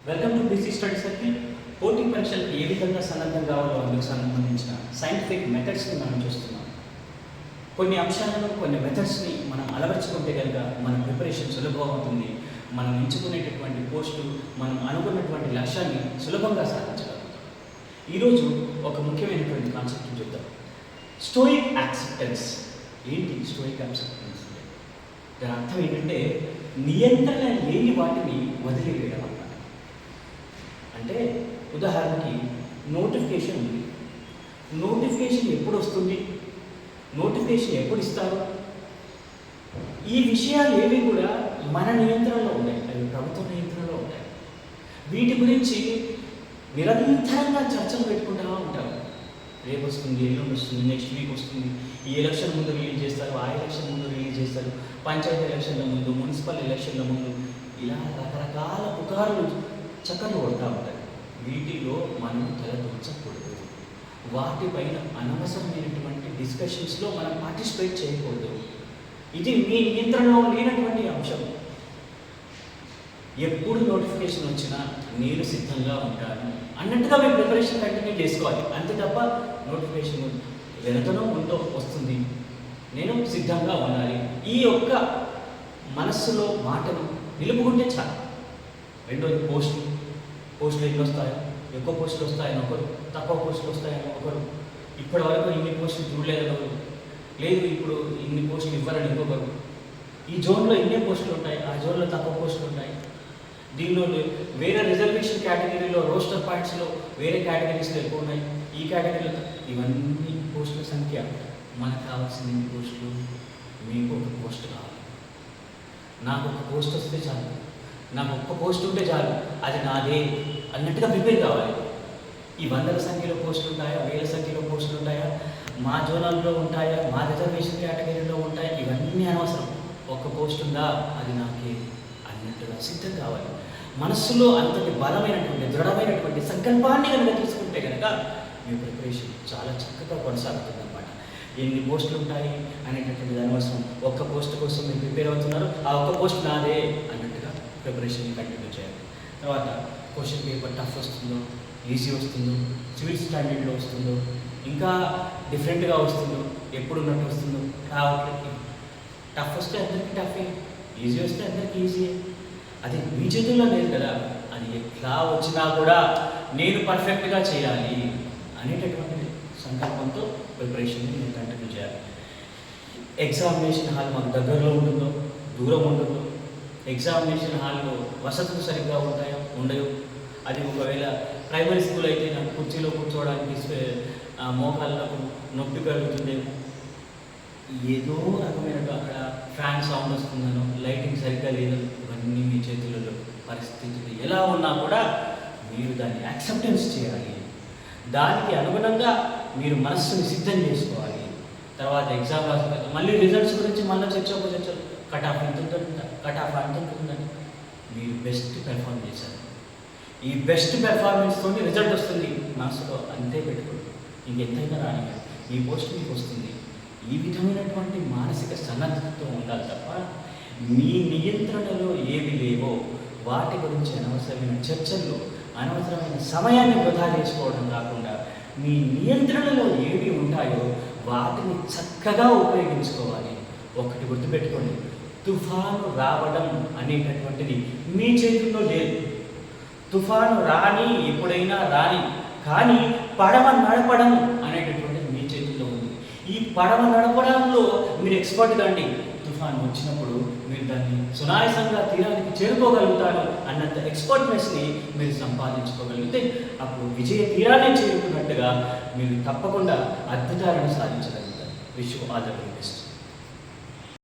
Welcome to BC study circle. పోటీ పరీక్షలకు ఏ విధంగా సన్నద్ధం కావాలో అందుకు సంబంధించిన సైంటిఫిక్ మెథడ్స్ని మనం చూస్తున్నాం. కొన్ని అంశాలను, కొన్ని మెథడ్స్ని మనం అలవర్చుకుంటే కనుక మన ప్రిపరేషన్ సులభం అవుతుంది. మనం ఎంచుకునేటటువంటి పోస్టు, మనం అనుకున్నటువంటి లక్ష్యాన్ని సులభంగా సాధించగలుగుతాం. ఈరోజు ఒక ముఖ్యమైనటువంటి కాన్సెప్ట్ని చూద్దాం. Stoic acceptance. ఏంటి స్టోయిక్ యాక్సెప్టెన్స్? దాని అర్థం ఏంటంటే నియంత్రణ లేని వాటిని వదిలివేయడం అన్నమాట. అంటే ఉదాహరణకి నోటిఫికేషన్ ఉంది. నోటిఫికేషన్ ఎప్పుడు వస్తుంది, నోటిఫికేషన్ ఎప్పుడు ఇస్తారు, ఈ విషయాలు ఏవి కూడా మన నియంత్రణలో ఉన్నాయి, అవి ప్రభుత్వ నియంత్రణలో ఉంటాయి. వీటి గురించి నిరంతరంగా చర్చలు పెట్టుకుంటూ ఉంటారు. రేపు వస్తుంది, ఎల్లుండి వస్తుంది, నెక్స్ట్ వీక్ వస్తుంది, ఈ ఎలక్షన్ ముందు రిలీజ్ చేస్తారు, ఆ ఎలక్షన్ ముందు రిలీజ్ చేస్తారు, పంచాయతీ ఎలక్షన్ల ముందు, మున్సిపల్ ఎలక్షన్ల ముందు, ఇలా రకరకాల పుకార్లు చక్కర్లు కొడతా ఉంటాయి. వీటిలో మనం తలదూర్చకూడదు. వాటిపైన అనవసరమైనటువంటి డిస్కషన్స్లో మనం పార్టిసిపేట్ చేయకూడదు. ఇది మీ నియంత్రణలో లేనటువంటి అంశం. ఎప్పుడు నోటిఫికేషన్ వచ్చినా నేను సిద్ధంగా ఉంటాను అన్నట్టుగా మీ ప్రిపరేషన్ కంటిన్యూ చేసుకోవాలి. అంతే తప్ప నోటిఫికేషన్ వెనకనో ముందో వస్తుంది, నేను సిద్ధంగా ఉండాలి, ఈ యొక్క మనస్సులో మాటను నిలుపుకుంటే చాలు. రెండోది పోస్టులు ఎన్ని వస్తాయో, ఎక్కువ పోస్టులు వస్తాయని ఒకరు, తక్కువ పోస్టులు వస్తాయని ఒకరు, ఇప్పటి వరకు ఇన్ని పోస్టులు చూడలేదని ఒకరు, లేదు ఇప్పుడు ఇన్ని పోస్టులు ఇవ్వాలని ఇంకొకరు, ఈ జోన్లో ఇన్నే పోస్టులు ఉంటాయి, ఆ జోన్లో తక్కువ పోస్టులు ఉంటాయి, దీనిలో వేరే రిజర్వేషన్ కేటగిరీలో రోస్టర్ పాయింట్స్లో వేరే కేటగిరీస్లో ఎక్కువ ఉన్నాయి, ఈ కేటగిరీలో ఇవన్నీ పోస్టుల సంఖ్య. మనకు కావాల్సిన పోస్టులు, మీకు ఒక పోస్ట్ కావాలి, నాకు ఒక పోస్ట్ వస్తే చాలు, నాకు ఒక్క పోస్ట్ ఉంటే చాలు, అది నాదే అన్నట్టుగా ప్రిపేర్ కావాలి. ఈ వందల సంఖ్యలో పోస్టులు ఉంటాయా, వేల సంఖ్యలో పోస్టులు ఉంటాయా, మా జోనల్లో ఉంటాయా, మా రిజర్వేషన్ కేటగిరీలో ఉంటాయా, ఇవన్నీ అనవసరం. ఒక్క పోస్ట్ ఉందా, అది నాకే అన్నట్టుగా సిద్ధం కావాలి. మనస్సులో అంతటి బలమైనటువంటి, దృఢమైనటువంటి సంకల్పాన్ని కనుక తీసుకుంటే కనుక మీ ప్రిపరేషన్ చాలా చక్కగా కొనసాగుతుంది అన్నమాట. ఎన్ని పోస్టులు ఉంటాయి అనేటటువంటి దానికోసం, ఒక్క పోస్ట్ కోసం మీరు ప్రిపేర్ అవుతున్నారు, ఆ ఒక్క పోస్ట్ నాదే అన్నట్టుగా ప్రిపరేషన్ కంటిన్యూ చేయాలి. తర్వాత క్వశ్చన్ పేపర్ టఫ్ వస్తుందో, ఈజీ వస్తుందో, సివిల్ స్టాండర్డ్లో వస్తుందో, ఇంకా డిఫరెంట్గా వస్తుందో, ఎప్పుడున్నట్టు వస్తుందో రావట్లేదు. టఫ్ వస్తే అందరికీ టఫే, ఈజీ వస్తే అందరికీ ఈజీయే. అది మీ చేతుల్లో లేదు కదా. అది ఎట్లా వచ్చినా కూడా నేను పర్ఫెక్ట్గా చేయాలి అనేటటువంటి సంకల్పంతో ప్రిపరేషన్ని నేను కంటిన్యూ చేయాలి. ఎగ్జామినేషన్ హాల్ మాకు దగ్గరలో ఉంటుందో, దూరం ఉంటుందో, ఎగ్జామినేషన్ హాల్లో వసతులు సరిగ్గా ఉంటాయో ఉండవు. అది ఒకవేళ ప్రైమరీ స్కూల్ అయితే నాకు కుర్చీలో కూర్చోవడానికి మోకాళ్ళకు నొప్పి కలుగుతుందేమో, ఏదో రకమైన అక్కడ ఫ్యాన్ సౌండ్ వస్తుందనో, లైటింగ్ సరిగ్గా లేదనో, ఇవన్నీ మీ చేతులలో పరిస్థితులు ఎలా ఉన్నా కూడా మీరు దాన్ని యాక్సెప్టెన్స్ చేయాలి. దానికి అనుగుణంగా మీరు మనస్సుని సిద్ధం చేసుకోవాలి. తర్వాత ఎగ్జామ్ రాసిన మళ్ళీ రిజల్ట్స్ గురించి మళ్ళీ చర్చ కట్ ఆఫ్ ఎంత ఉంటుందని మీరు బెస్ట్ పెర్ఫార్మ్ చేశారు. ఈ బెస్ట్ పెర్ఫార్మెన్స్తో రిజల్ట్ వస్తుంది, మనసులో అంతే పెట్టుకోండి. ఇంకెంతైనా రాని ఈ పోస్ట్ మీకు వస్తుంది. ఈ విధమైనటువంటి మానసిక సన్నద్ధతో ఉండాలి తప్ప మీ నియంత్రణలో ఏవి లేవో వాటి గురించి అనవసరమైన చర్చల్లో అనవసరమైన సమయాన్ని వృధా చేసుకోవడం కాకుండా మీ నియంత్రణలో ఏవి ఉంటాయో వాటిని చక్కగా ఉపయోగించుకోవాలి. ఒకటి గుర్తుపెట్టుకోండి, తుఫాను రావడం అనేటటువంటిది మీ చేతుల్లో లేదు. తుఫాను రాని, ఎప్పుడైనా రాని, కానీ పడవ నడపడం అనేటటువంటిది మీ చేతుల్లో ఉంది. ఈ పడవ నడపడంలో మీరు ఎక్స్పర్ట్ కండి. తుఫాను వచ్చినప్పుడు మీరు దాన్ని సునాయాసంగా తీరానికి చేరుకోగలుగుతారు అన్నంత ఎక్స్పర్ట్నెస్ని మీరు సంపాదించుకోగలిగితే అప్పుడు విజయ తీరాన్ని చేరుకున్నట్టుగా మీరు తప్పకుండా అద్భుతాలను సాధించగలుగుతారు. Wish you all the best.